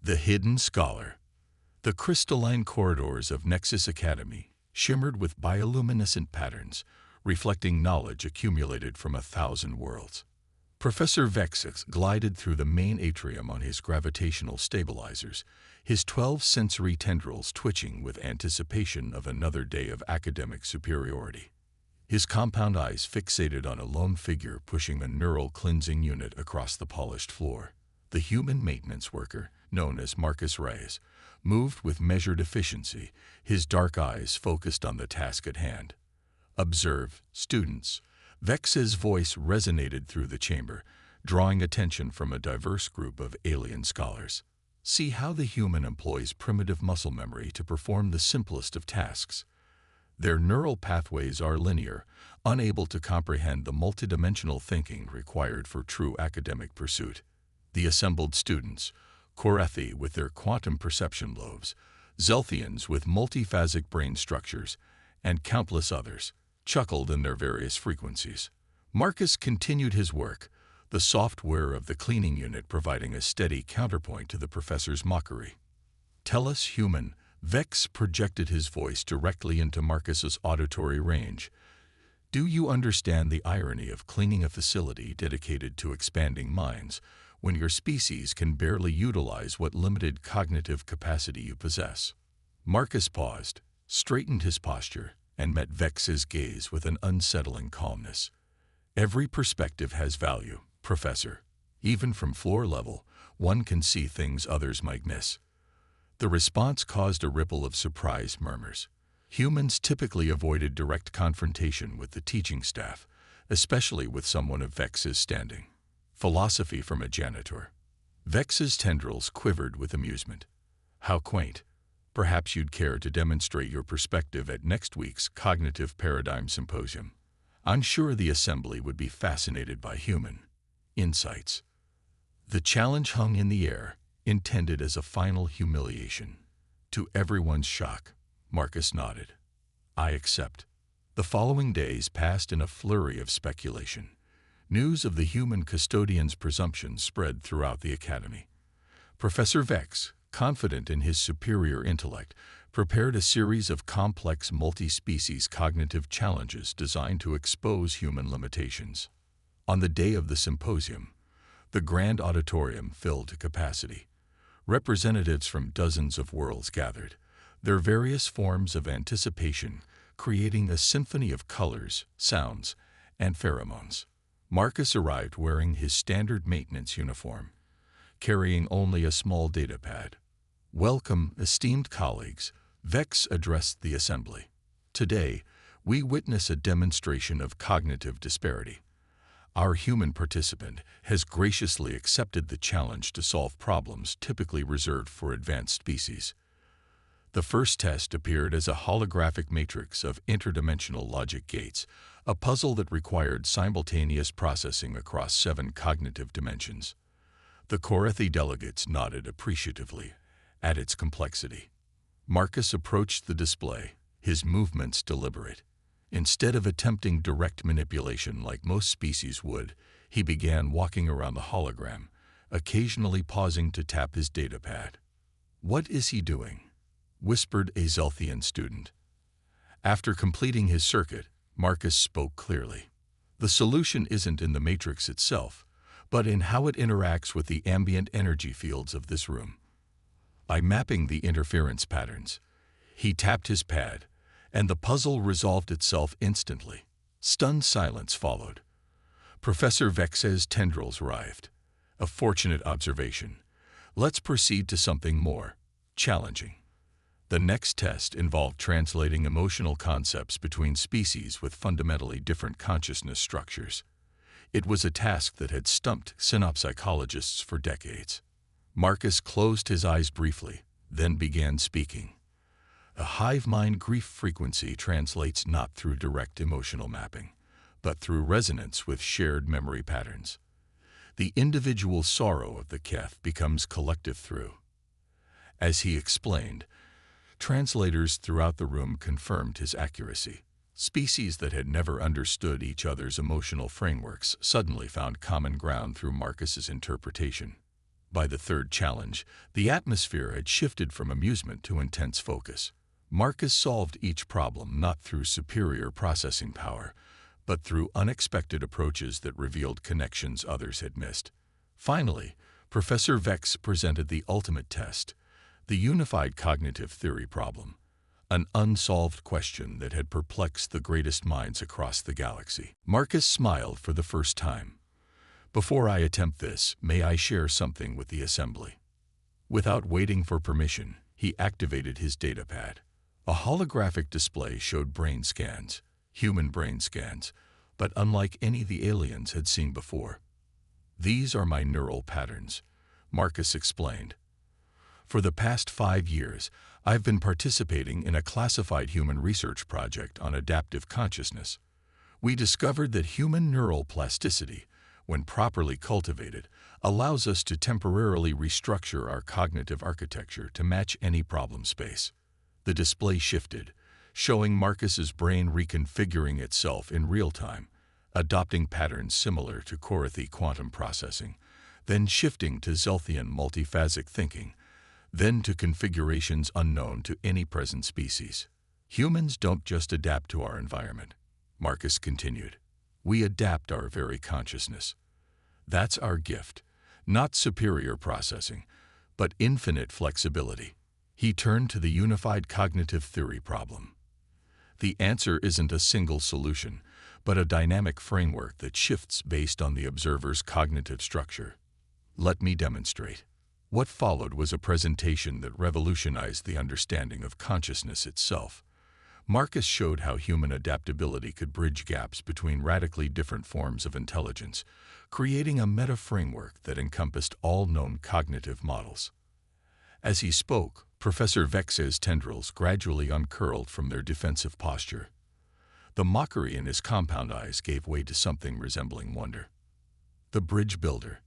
The Hidden Scholar. The crystalline corridors of Nexus Academy shimmered with bioluminescent patterns, reflecting knowledge accumulated from 1,000 worlds. Professor Vexus glided through the main atrium on his gravitational stabilizers, his 12 sensory tendrils twitching with anticipation of another day of academic superiority. His compound eyes fixated on a lone figure pushing a neural cleansing unit across the polished floor. The human maintenance worker, known as Marcus Reyes, moved with measured efficiency, his dark eyes focused on the task at hand. "Observe, students." Vex's voice resonated through the chamber, drawing attention from a diverse group of alien scholars. "See how the human employs primitive muscle memory to perform the simplest of tasks. Their neural pathways are linear, unable to comprehend the multidimensional thinking required for true academic pursuit." The assembled students, Korethi with their quantum perception lobes, Zelthians with multiphasic brain structures, and countless others, chuckled in their various frequencies. Marcus continued his work, the software of the cleaning unit providing a steady counterpoint to the professor's mockery. "Tell us, human." Vex projected his voice directly into Marcus's auditory range. "Do you understand the irony of cleaning a facility dedicated to expanding minds, when your species can barely utilize what limited cognitive capacity you possess?" Marcus paused, straightened his posture, and met Vex's gaze with an unsettling calmness. "Every perspective has value, Professor. Even from floor level, one can see things others might miss." The response caused a ripple of surprised murmurs. Humans typically avoided direct confrontation with the teaching staff, especially with someone of Vex's standing. Philosophy from a janitor. Vex's tendrils quivered with amusement. "How quaint. Perhaps you'd care to demonstrate your perspective at next week's Cognitive Paradigm Symposium. I'm sure the assembly would be fascinated by human insights." The challenge hung in the air, intended as a final humiliation. To everyone's shock, Marcus nodded. "I accept." The following days passed in a flurry of speculation. News of the human custodian's presumption spread throughout the academy. Professor Vex, confident in his superior intellect, prepared a series of complex multi-species cognitive challenges designed to expose human limitations. On the day of the symposium, the grand auditorium filled to capacity. Representatives from dozens of worlds gathered, their various forms of anticipation creating a symphony of colors, sounds, and pheromones. Marcus arrived wearing his standard maintenance uniform, carrying only a small data pad. "Welcome, esteemed colleagues," Vex addressed the assembly. "Today, we witness a demonstration of cognitive disparity. Our human participant has graciously accepted the challenge to solve problems typically reserved for advanced species." The first test appeared as a holographic matrix of interdimensional logic gates, a puzzle that required simultaneous processing across 7 cognitive dimensions. The Korethi delegates nodded appreciatively at its complexity. Marcus approached the display, his movements deliberate. Instead of attempting direct manipulation like most species would, he began walking around the hologram, occasionally pausing to tap his data pad. "What is he doing?" whispered a Zelthian student. After completing his circuit, Marcus spoke clearly. "The solution isn't in the matrix itself, but in how it interacts with the ambient energy fields of this room. By mapping the interference patterns." He tapped his pad, and the puzzle resolved itself instantly. Stunned silence followed. Professor Vex's tendrils writhed. "A fortunate observation. Let's proceed to something more challenging." The next test involved translating emotional concepts between species with fundamentally different consciousness structures. It was a task that had stumped synapsychologists for decades. Marcus closed his eyes briefly, then began speaking. "A hive mind grief frequency translates not through direct emotional mapping, but through resonance with shared memory patterns. The individual sorrow of the Keth becomes collective through." As he explained, translators throughout the room confirmed his accuracy. Species that had never understood each other's emotional frameworks suddenly found common ground through Marcus's interpretation. By the third challenge, the atmosphere had shifted from amusement to intense focus. Marcus solved each problem not through superior processing power, but through unexpected approaches that revealed connections others had missed. Finally, Professor Vex presented the ultimate test, the unified cognitive theory problem, an unsolved question that had perplexed the greatest minds across the galaxy. Marcus smiled for the first time. Before I attempt this, may I share something with the assembly? Without waiting for permission, he activated his datapad. A holographic display showed brain scans, human brain scans, but unlike any the aliens had seen before. These are my neural patterns, Marcus explained. For the past 5 years, I've been participating in a classified human research project on adaptive consciousness. We discovered that human neural plasticity, when properly cultivated, allows us to temporarily restructure our cognitive architecture to match any problem space. The display shifted, showing Marcus's brain reconfiguring itself in real time, adopting patterns similar to Corathy quantum processing, then shifting to Zelthian multiphasic thinking, then to configurations unknown to any present species. Humans don't just adapt to our environment, Marcus continued. We adapt our very consciousness. That's our gift, not superior processing, but infinite flexibility. He turned to the unified cognitive theory problem. The answer isn't a single solution, but a dynamic framework that shifts based on the observer's cognitive structure. Let me demonstrate. What followed was a presentation that revolutionized the understanding of consciousness itself. Marcus showed how human adaptability could bridge gaps between radically different forms of intelligence, creating a meta-framework that encompassed all known cognitive models. As he spoke, Professor Vex's tendrils gradually uncurled from their defensive posture. The mockery in his compound eyes gave way to something resembling wonder. The bridge builder.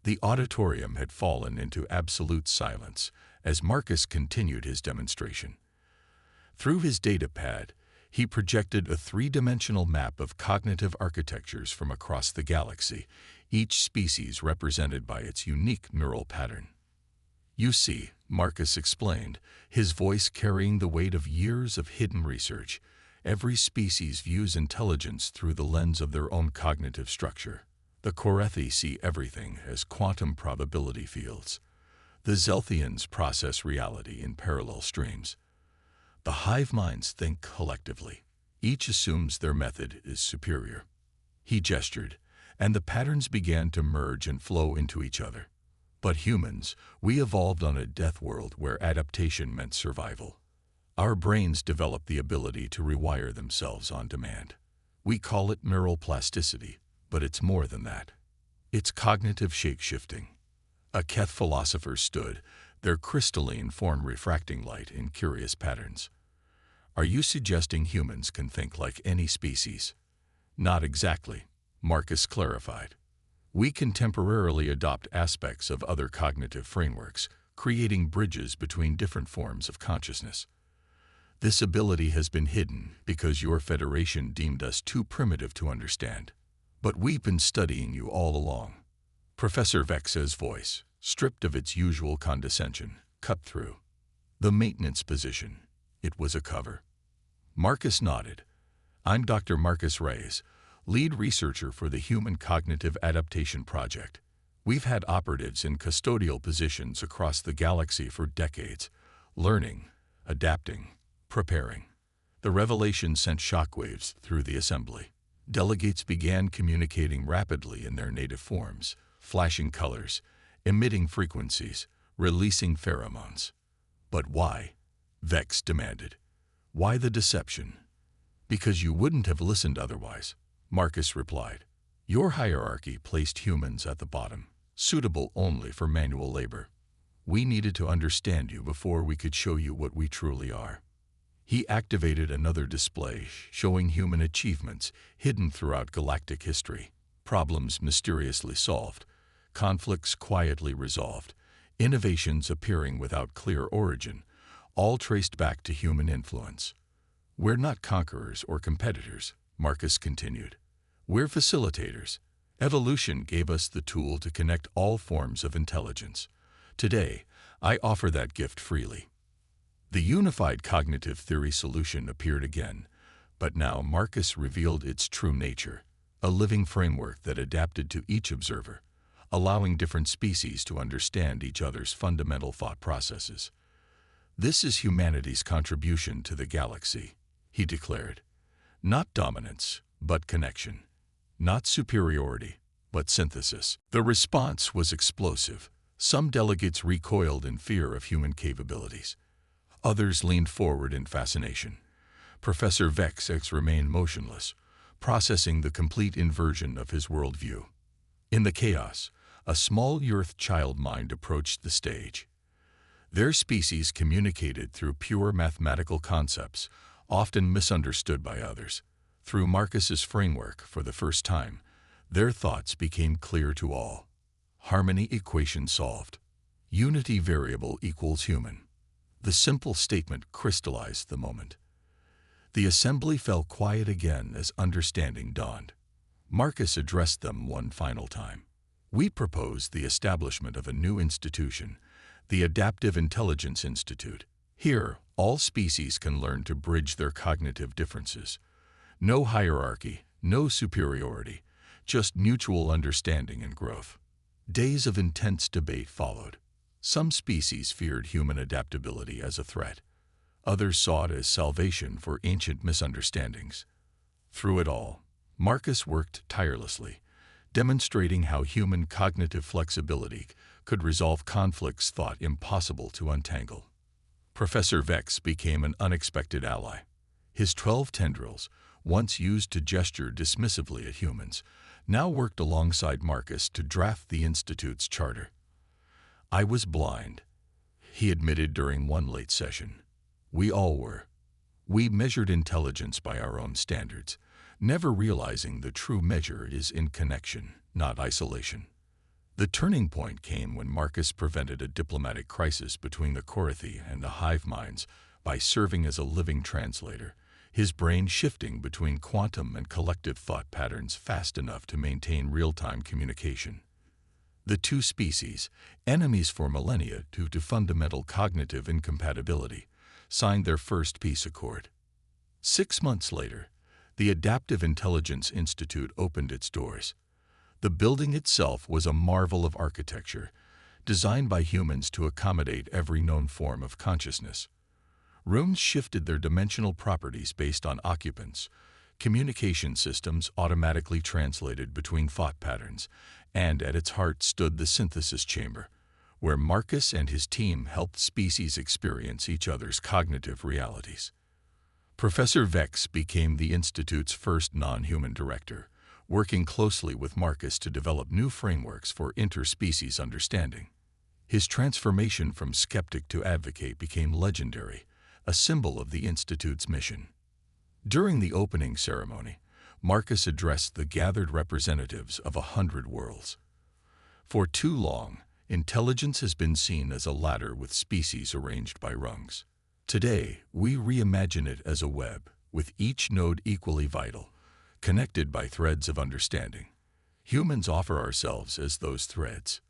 The auditorium had fallen into absolute silence as Marcus continued his demonstration. Through his datapad, he projected a 3-dimensional map of cognitive architectures from across the galaxy, each species represented by its unique neural pattern. You see, Marcus explained, his voice carrying the weight of years of hidden research, every species views intelligence through the lens of their own cognitive structure. The Corathy see everything as quantum probability fields. The Zelthians process reality in parallel streams. The hive minds think collectively. Each assumes their method is superior. He gestured, and the patterns began to merge and flow into each other. But humans, we evolved on a death world where adaptation meant survival. Our brains developed the ability to rewire themselves on demand. We call it neural plasticity, but it's more than that. It's cognitive shape-shifting. A Keth philosopher stood, their crystalline form refracting light in curious patterns. Are you suggesting humans can think like any species? Not exactly, Marcus clarified. We can temporarily adopt aspects of other cognitive frameworks, creating bridges between different forms of consciousness. This ability has been hidden because your Federation deemed us too primitive to understand. But we've been studying you all along. Professor Vex's voice, stripped of its usual condescension, cut through. The maintenance position. It was a cover. Marcus nodded. I'm Dr. Marcus Reyes, lead researcher for the Human Cognitive Adaptation Project. We've had operatives in custodial positions across the galaxy for decades, learning, adapting, preparing. The revelation sent shockwaves through the assembly. Delegates began communicating rapidly in their native forms, flashing colors, emitting frequencies, releasing pheromones. But why? Vex demanded. Why the deception? Because you wouldn't have listened otherwise, Marcus replied. Your hierarchy placed humans at the bottom, suitable only for manual labor. We needed to understand you before we could show you what we truly are. He activated another display showing human achievements hidden throughout galactic history, problems mysteriously solved, conflicts quietly resolved, innovations appearing without clear origin, all traced back to human influence. We're not conquerors or competitors, Marcus continued. We're facilitators, Evolution gave us the tool to connect all forms of intelligence. Today, I offer that gift freely. The unified cognitive theory solution appeared again, but now Marcus revealed its true nature, a living framework that adapted to each observer, allowing different species to understand each other's fundamental thought processes. This is humanity's contribution to the galaxy, he declared. Not dominance, but connection. Not superiority, but synthesis. The response was explosive. Some delegates recoiled in fear of human capabilities. Others leaned forward in fascination. Professor Vex remained motionless, processing the complete inversion of his worldview. In the chaos, a small Earth child mind approached the stage. Their species communicated through pure mathematical concepts, often misunderstood by others. Through Marcus's framework, for the first time, their thoughts became clear to all. Harmony equation solved. Unity variable equals human. The simple statement crystallized the moment. The assembly fell quiet again as understanding dawned. Marcus addressed them one final time. We propose the establishment of a new institution, the Adaptive Intelligence Institute. Here, all species can learn to bridge their cognitive differences. No hierarchy, no superiority, just mutual understanding and growth. Days of intense debate followed. Some species feared human adaptability as a threat. Others saw it as salvation for ancient misunderstandings. Through it all, Marcus worked tirelessly, demonstrating how human cognitive flexibility could resolve conflicts thought impossible to untangle. Professor Vex became an unexpected ally. His 12 tendrils, once used to gesture dismissively at humans, now worked alongside Marcus to draft the Institute's charter. I was blind, he admitted during one late session. We all were. We measured intelligence by our own standards, never realizing the true measure is in connection, not isolation. The turning point came when Marcus prevented a diplomatic crisis between the Corythi and the hive minds by serving as a living translator, his brain shifting between quantum and collective thought patterns fast enough to maintain real-time communication. The two species, enemies for millennia due to fundamental cognitive incompatibility, signed their first peace accord. 6 months later, the Adaptive Intelligence Institute opened its doors. The building itself was a marvel of architecture, designed by humans to accommodate every known form of consciousness. Rooms shifted their dimensional properties based on occupants. Communication systems automatically translated between thought patterns, and at its heart stood the synthesis chamber, where Marcus and his team helped species experience each other's cognitive realities. Professor Vex became the Institute's first non-human director, working closely with Marcus to develop new frameworks for interspecies understanding. His transformation from skeptic to advocate became legendary, a symbol of the Institute's mission. During the opening ceremony, Marcus addressed the gathered representatives of 100 worlds. For too long, intelligence has been seen as a ladder with species arranged by rungs. Today, we reimagine it as a web, with each node equally vital, connected by threads of understanding. Humans offer ourselves as those threads.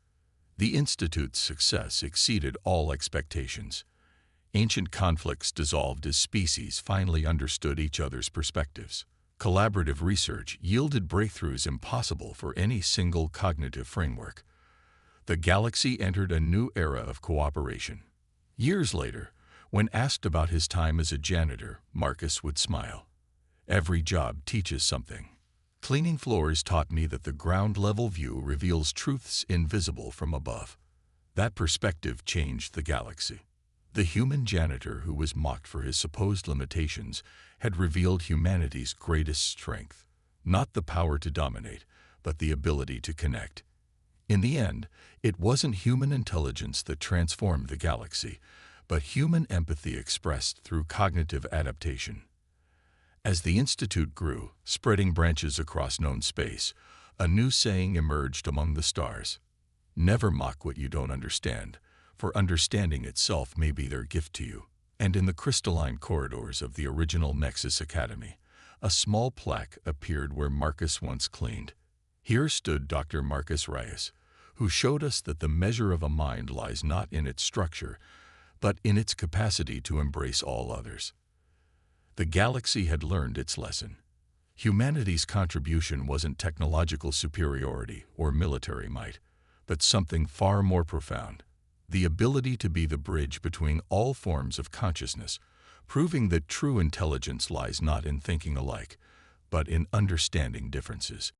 The Institute's success exceeded all expectations. Ancient conflicts dissolved as species finally understood each other's perspectives. Collaborative research yielded breakthroughs impossible for any single cognitive framework. The galaxy entered a new era of cooperation. Years later, when asked about his time as a janitor, Marcus would smile. Every job teaches something. Cleaning floors taught me that the ground-level view reveals truths invisible from above. That perspective changed the galaxy. The human janitor who was mocked for his supposed limitations had revealed humanity's greatest strength, not the power to dominate, but the ability to connect. In the end, it wasn't human intelligence that transformed the galaxy, but human empathy expressed through cognitive adaptation. As the Institute grew, spreading branches across known space, a new saying emerged among the stars. Never mock what you don't understand, for understanding itself may be their gift to you. And in the crystalline corridors of the original Nexus Academy, a small plaque appeared where Marcus once cleaned. Here stood Dr. Marcus Aurelius, who showed us that the measure of a mind lies not in its structure, but in its capacity to embrace all others. The galaxy had learned its lesson. Humanity's contribution wasn't technological superiority or military might, but something far more profound: the ability to be the bridge between all forms of consciousness, proving that true intelligence lies not in thinking alike, but in understanding differences.